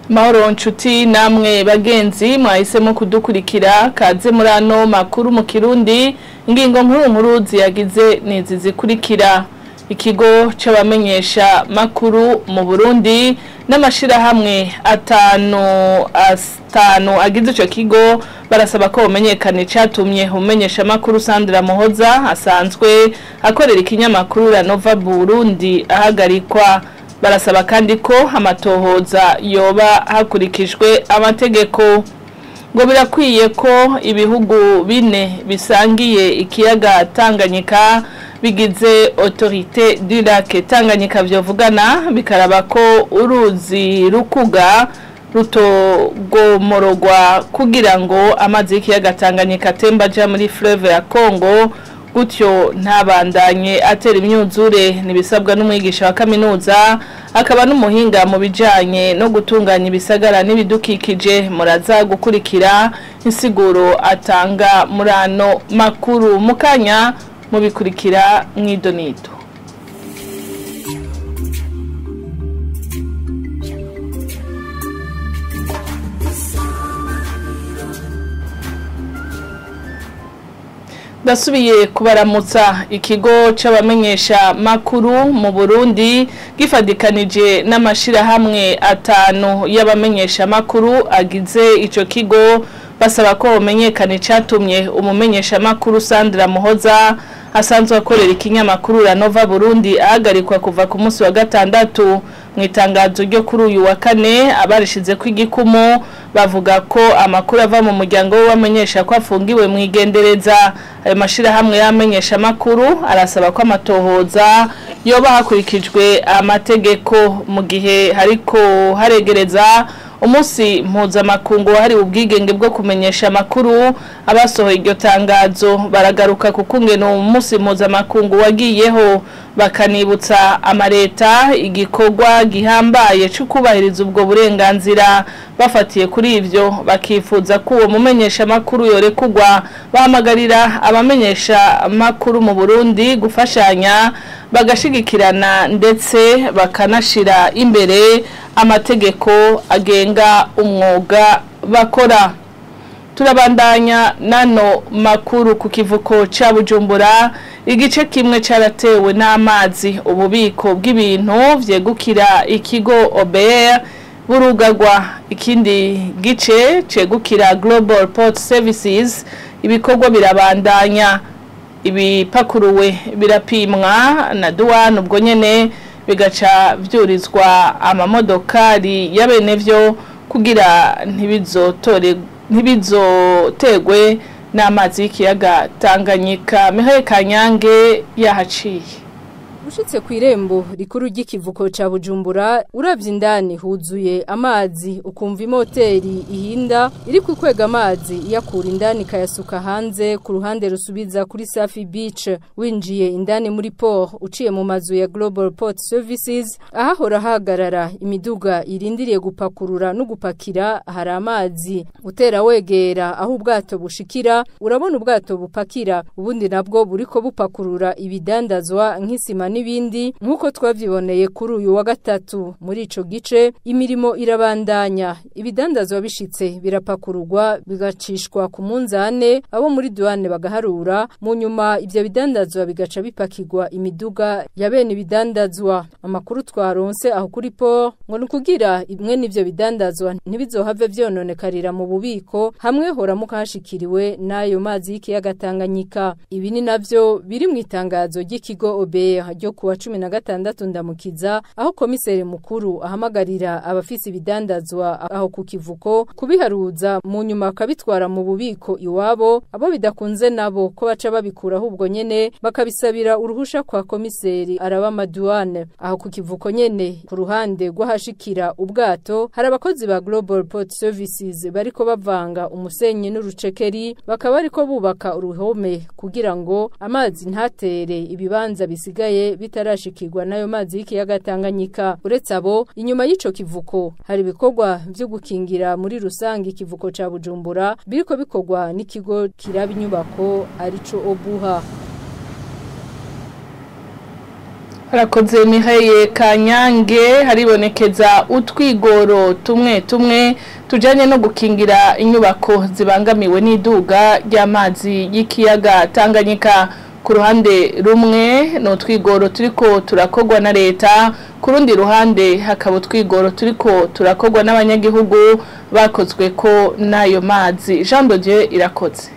Mahoro nshuti namwe bagenzi mwahisemo kudukurikira kaze muri ano makuru mu Kirundi ingingo nkuru ziyagize nizi zikurikira. Ikigo c'abamenyesha makuru mu Burundi n'amashira hamwe atanu agize ico kigo barasaba ko umenyekane catumye umenyesha makuru Sandra Muhoza asanzwe akorera ikinyamakuru La Nova Burundi ahagarikwa. Barasaba kandi ko amatohoza yoba hakurikijwe amategeko. Ngo birakwiye ko ibihugu bine bisangiye ikiyaga Tanganyika bigize autorité du lac Tanganyika vyovugana bikaraba ko uruzi rukuga rutogomorogwa kugira ngo amazi y'ikiyaga Tanganyika tembaja muri fleuve ya Congo gutyo ntabandanye atera imyuzure. Nibisabwa n'umwigisha wa kaminuza akaba n'umuhinga mu bijanye no gutunganya ibisagara n'ibidukikije. Muraza gukurikira insiguro atanga muri ano makuru mukanya mubikurikira mwidonito. Dasubiye kubaramutsa. Ikigo c'abamenyesha makuru mu Burundi gifadikanije n'amashira hamwe atanu y'abamenyesha makuru agize ico kigo basaba ko umenyekane catumye umumenyesha makuru Sandra Muhoza asanzwe akorera ikinyamakuru La Nova Burundi ahagarikwa kuva ku munsi wa gatandatu. Mu itangazo ryo kuri uyu wa kane abarishize kw'igikumu bavuga ko amakuru ava mu muryango w'abamenyesha ko afungiwe mu igendereza. Ayo mashira hamwe y'amenyesha makuru arasaba ko amatohoza yoba hakurikijwe amategeko mu gihe hariko haregereza umunsi mpuzamakungu wahari ubwigenge bwo kumenyesha amakuru. Abasohoye iryo tangazo baragaruka kukungene umunsi mpuzamakungu wagiyeho bakanibutsa amareta igikorwa gihambaye cyo kubahiriza ubwo burenganzira. Bafatiye kuri ivyo bakifuza ko uwo mumenyesha makuru yorekugwa. Bahamagarira abamenyesha makuru mu Burundi gufashanya bagashigikirana ndetse bakanashira imbere amategeko agenga umwuga bakora. Turabandanya nano makuru ku kivuko ca Bujumbura. Igice kimwe caratewe n'amazi. Ububiko bw'ibintu vyegukira ikigo OBR burugagwa. Ikindi gice cegukira Global Port Services ibikorwa birabandanya. Ibipakuruwe birapimwa na douane ubwo nyene bigaca vyurizwa amamodokari y'abenevyo kugira ntibizotegwe n'amazi y'ikiyaga Tanganyika. Mihaye Kanyange yahaciye. Ushitse kw'irembo rikuru ry'ikivuko ca Bujumbura uravye indani huzuye amazi ukumva imoteri ihinda iri kwikwega amazi iyakura indani kayasuka hanze ku ruhande rusubiza kuri Safi Beach. Winjiye indani muri port uciye mu mazu ya Global Port Services ahahora hagarara imiduga irindiriye gupakurura no gupakira hari amazi. Utera wegera aho ubwato bushikira urabona ubwato bupakira ubundi nabwo buriko bupakurura ibidandazwa nk'isima n'ibindi nkuko twavyiboneye kuri uyu wa gatatu. Muri ico gice imirimo irabandanya. Ibidandazwa bishitse birapakururwa bigacishwa ku munzane abo muri douane bagaharura. Mu nyuma ivyo bidandazwa bigaca bipakirwa imiduga ya bene ibidandazwa. Amakuru twaronse aho kuri port ngo nukugira imwe n'ivyo bidandazwa ntibizohave vyononekarira mu bubiko hamwe hora mukashikiriwe nayo mazi y'ikiyaga Tanganyika. Ibi ni navyo biri mu itangazo ry'ikigo OBR ryo kuwa 16 ndamukiza aho komiseri mukuru ahamagarira abafisi ibidandazwa aho ku kivuko kubiharuza mu nyuma akabitwara mu bubiko iwabo. Abo bidakunze nabo ko baca babikura ahubwo nyene bakabisabira uruhusha kwa komiseri araba maduane. Aho ku kivuko nyene ku ruhande rw'ahashikira ubwato hari abakozi ba Global Port Services bariko bavanga umusenyi n'urucekeri bakaba bariko bubaka uruhome kugira ngo amazi ntatere ibibanza bisigaye bitarashikirwa nayo mazi y'ikiyaga Tanganyika. Uretse abo inyuma y'ico kivuko hari bikorwa byo gukingira muri rusangi ikivuko ca Bujumbura biriko bikorwa n'ikigo kiraba inyubako arico Obuha. Harakoze Mihaye Kanyange haribonekeza utwigoro tumwe tujanye no gukingira inyubako zibangamiwe n'iduga ry'amazi y'ikiyaga Tanganyika. Ku ruhande rumwe no twigoro turiko turakogwa na leta, ku rundi ruhande hakaba utwigoro turiko turakogwa n'abanyagihugu bakozwe ko nayo mazi. Jean de Dieu irakoze.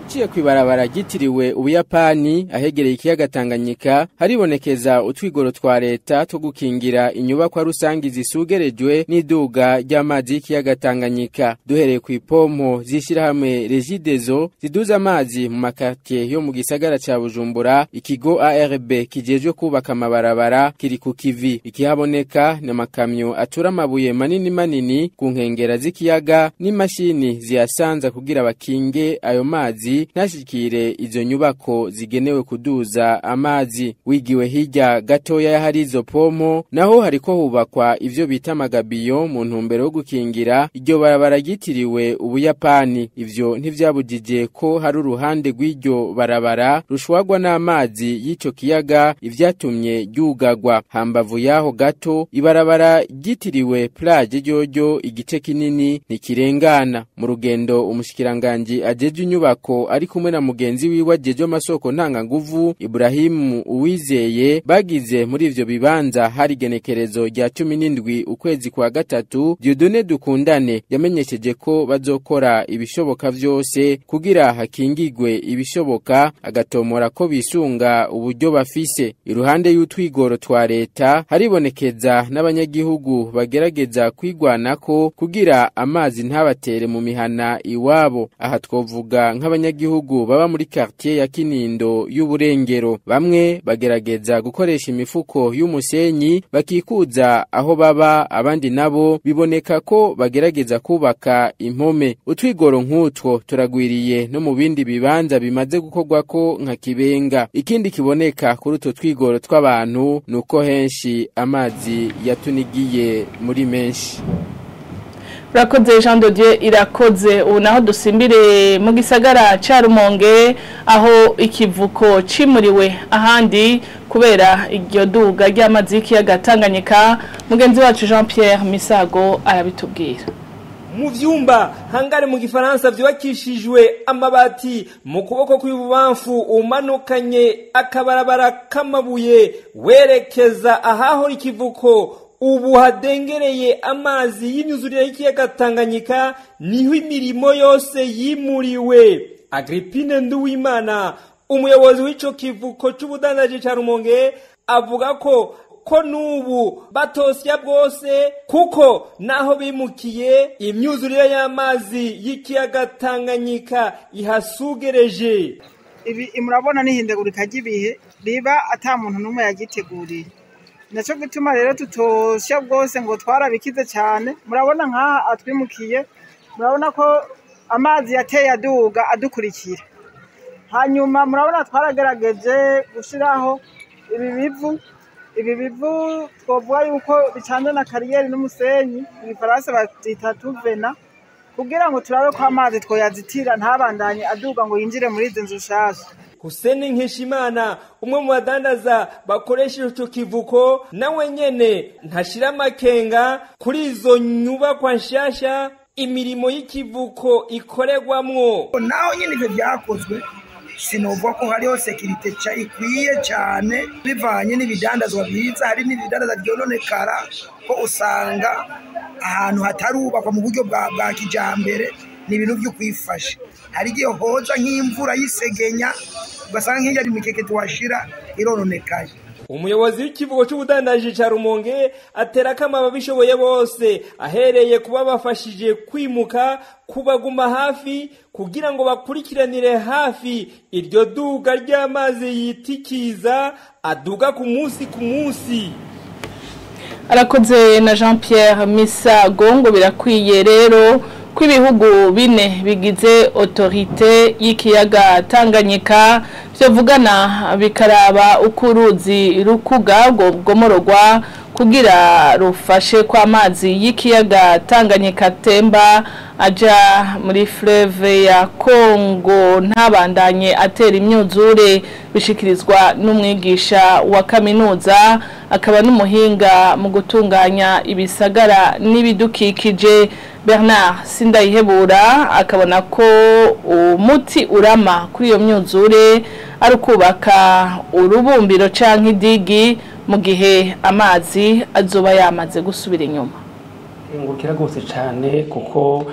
Uciye kwibarabara gitiriwe Ubuyapani ahegereye ikiyaga Tanganyika haribonekeza utwigoro twa leta to gukingira inyubakwa rusangi zisugerejwe n'iduga ry'amazi y'ikiyaga Tanganyika. Duhereye ku ipompo zishirahamwe Regideso ziduza amazi mu makartier yo mu gisagara ca Bujumbura, ikigo ARB kijejwe kubaka amabarabara kiri ku kivi. Ikihaboneka ni amakamyo atura amabuye manini ku nkengera z'ikiyaga n'imashini ziyasanza kugira bakinge ayo mazi ntashikire izo nyubako zigenewe kuduza amazi. Wigiwe hirya gatoya hari izo pompo naho hariko hubakwa ivyo bita magabiyo mu ntumbero yo gukingira iryo barabara ryitiriwe Ubuyapani. Ivyo ntivyabujije ko hari uruhande rw'iryo barabara rushwagwa n'amazi y'ico kiyaga, ivyatumye ryugagwa. Hambavu yaho gato ibarabara ryitiriwe plage ryoryo igice kinini ntikirengana. Mu rugendo umushikiranganje ajeje inyubako ari kumwe na mugenzi wiwe ajeje amasoko ntanga nguvu Ibrahim Uwizeye bagize muri ivyo bibanza hari genekerezo rya 17 ukwezi kwa gatatu. Dieudonné Dukundane yamenyesheje ko bazokora ibishoboka vyose kugira hakingigwe ibishoboka, agatomora ko bisunga uburyo bafise. Iruhande y'utwigoro twa leta haribonekeza n'abanyagihugu bagerageza kwigwanako kugira amazi ntabatere mu mihana iwabo. Aha twovuga nk'abanyagihugu baba muri quartier ya Kinindo y'Uburengero. Bamwe bagerageza gukoresha imifuko y'umusenyi bakikuza aho baba, abandi nabo biboneka ko bagerageza kubaka impome. Utwigoro nk'utwo turagwiriye no mu bindi bibanza bimaze gukorwa ko nka Kibenga. Ikindi kiboneka kuri utwo twigoro tw'abantu nuko henshi amazi yatunigiye muri menshi. Urakoze Jean de Dieu irakoze. Ubu naho dusimbire mu gisagara ca Rumonge aho ikivuko cimuriwe ahandi kubera iryo duga ry'amazi y'ikiyaga Tanganyika. Mugenzi wacu Jean Pierre Misago arabitubwira. Mu vyumba hangare mu gifaransa vyubakishijwe amabati, mu kuboko kw'ibubamfu umanukanye akabarabara kamabuye werekeza ahaho ikivuko ubu hadengereye amazi y'inyuzurire y'ikiyaga Tanganyika, niho imirimo yose yimuriwe. Agripine Nduwimana umuyobozi w'ico kivuko c'ubudandaji ca Rumonge avuga ko nubu batosya bwose kuko naho bimukiye imyuzurire y'amazi y'ikiyaga Tanganyika ihasugereje. Ibi murabona n'ihindagurika ry'ibihe riba ata muntu numwe yagiteguriye. Naco gituma rero tutosya bwose ngo twarabikize cyane. Murabona nkaha atwimukiye, murabona ko amazi yateye aduga adukurikira. Hanyuma murabona twaragerageje gushiraho ibi bivu twovuga yuko bicanje na kariyeri n'umusenyi, igifaransa bazita tuvena, kugira ngo turabe ko amazi twoyazitira ntabandanye aduga ngo yinjire muri izo nzu shasha. Huseni Nkeshimana umwe mu badandaza bakoresha ico kivuko nawe nyene ntashira makenga kuri izo nyubakwa nshasha imirimo y'ikivuko ikoregwamwo. Naho nyene ivyo byakozwe sinovuga ko hariho security ikwiye cyane bivanye n'ibidandazwa byiza, hari n'ibidandaza byononekara ko usanga ahantu hatarubakwa mu buryo bwa kijambere n'ibintu byo kwifasha. Hari gihe hoza nk'imvura yisegenya ugasanga nk'ijya ari mikeke twashira irononekaye. Umuyobozi w'ikivugo c'ubudandaji ca Rumonge atera kama bishoboye bose ahereye kuba bafashije kwimuka kubaguma hafi kugira ngo bakurikiranire hafi iryo duga ry'amazi yitikiza aduga ku munsi. Arakoze na Jean Pierre Misago. Ngo birakwiye rero kw'ibihugu bine bigize autorité y'ikiyaga Tanganyika vyovugana bikaraba ukuruzi rukuga gomorogwa kugira rufashe kwa amazi y'ikiyaga Tanganyika atemba aja muri fleuve ya Kongo ntabandanye atera imyuzure bishikirizwa n'umwigisha wa kaminuza akaba n'umuhinga mu gutunganya ibisagara n'ibidukikije Bernard Sindayihebura akabona ko umuti urama kuri iyo myuzure ari kubaka urubumbiro canke idigi mu gihe amazi azoba yamaze gusubira inyuma. Ngurukira gose cyane kuko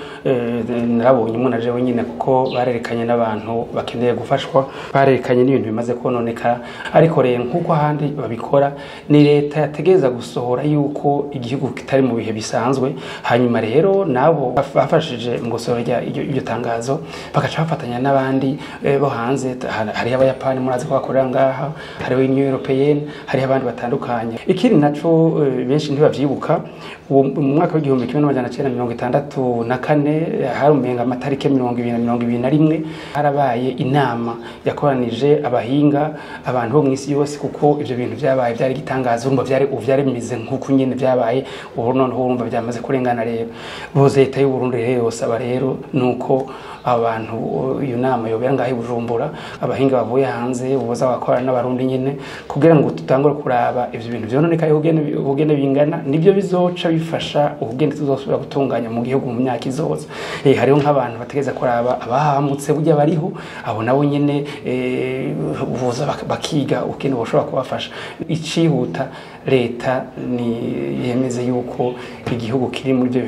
narabonye umuntu aje wenyine kuko barerekanye n'abantu bakeneye gufashwa barerekanye n'ibintu bimaze kononeka ariko rero nkuko ahandi babikora ni leta yategeza gusohora yuko igihugu kitari mu bihe bisanzwe hanyuma rero nabo bafashije mu gusohora iryo tangazo bagaca bafatanya n'abandi bo hanze hari abayapani murazi ko bakorera ngaha hari Union Européenne hari abandi batandukanye ikindi naco benshi ntibavyibuka mu mwaka wa 1964 harumenga amatarike 2021 harabaye inama yakoranije abahinga abantu bo mwisi yose kuko ivyo bintu byabaye byari gitangazo urumva byari bimize nkuko nyene byabaye ubu noneho urumva byamaze kurengana rero boze leta y'u Burundi rero yosaba rero nuko abantu iyo nama yobera ngaho Bujumbura abahinga bavuye hanze boza bakora n'abarundi nyene kugira ngo tutangure kuraba ivyo bintu byononeka ubugene bingana nibyo bizoca bifasha ubugene tuzosubira gutunganya mu gihugu mu myaka izoza hariho nk'abantu bategeza kuraba abahamutse burya bariho abo nabo nyene boza bakiga ubugene boshobora kubafasha icihuta leta ni yemeze yuko igihugu kiri muri byo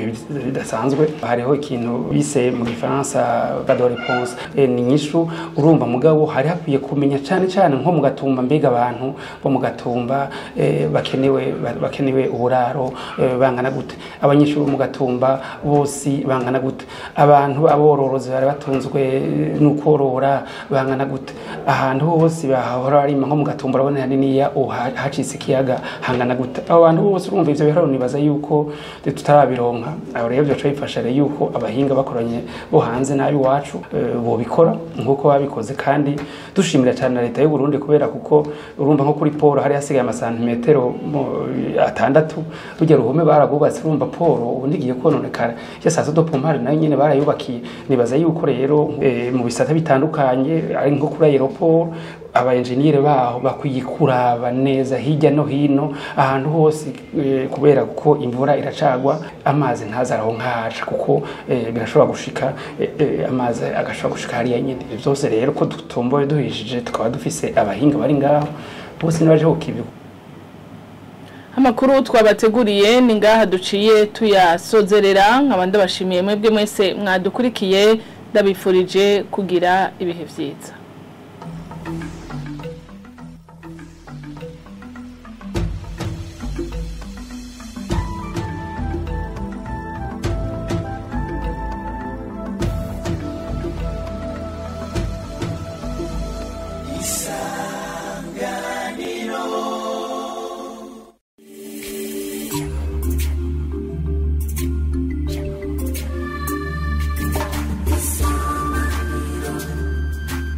bidasanzwe hariho ikintu bise mu Gifaransa pas de réponse ni nyishu urumva mugabo hari hakwiye kumenya cyane cyane nko mu Gatumba mbega abantu bo mu Gatumba bakenewe uburaro bangana gute abanyeshuri mu Gatumba bose bangana gute abantu abororozi bari batunzwe n'ukorora bangana gute ahantu hose bahora ari nko mu Gatumba urabona niya hacitse ikiyaga hangana gute abantu bose urumva ivyo biharo nibaza yuko tutarabironka abo rero byo bifasha rero yuko abahinga bakoranye bo hanze nabi wacu bo bikora nkuko babikoze kandi dushimira cyane leta y'u Burundi kubera kuko urumva nko kuri Poro hari hasigaye amasantimetero 6 burya ruhome baragubatse urumva Poro ubundigiye kononekara ya sazo do pompare nayo nyene barayubakiye nibaza yuko rero mu bisata bitandukanye ari nko kuri aeroport aba engineer baho bakuyikuraba neza hirya no hino ahantu hose kubera ko imvura iracagwa amazi ntazaraho nkaca kuko birashobora gushika amazi agashobora gushika hariya nyine byose rero ko dutomboye duhishije tukaba dufise abahinga bari ngaho bose nabaje kukibi amakuru twabateguriye ni ngaha duciye tuyasozerera nkabandi bashimiye mwebwe mwese mwadukurikiye ndabifurije kugira ibihe vyiza.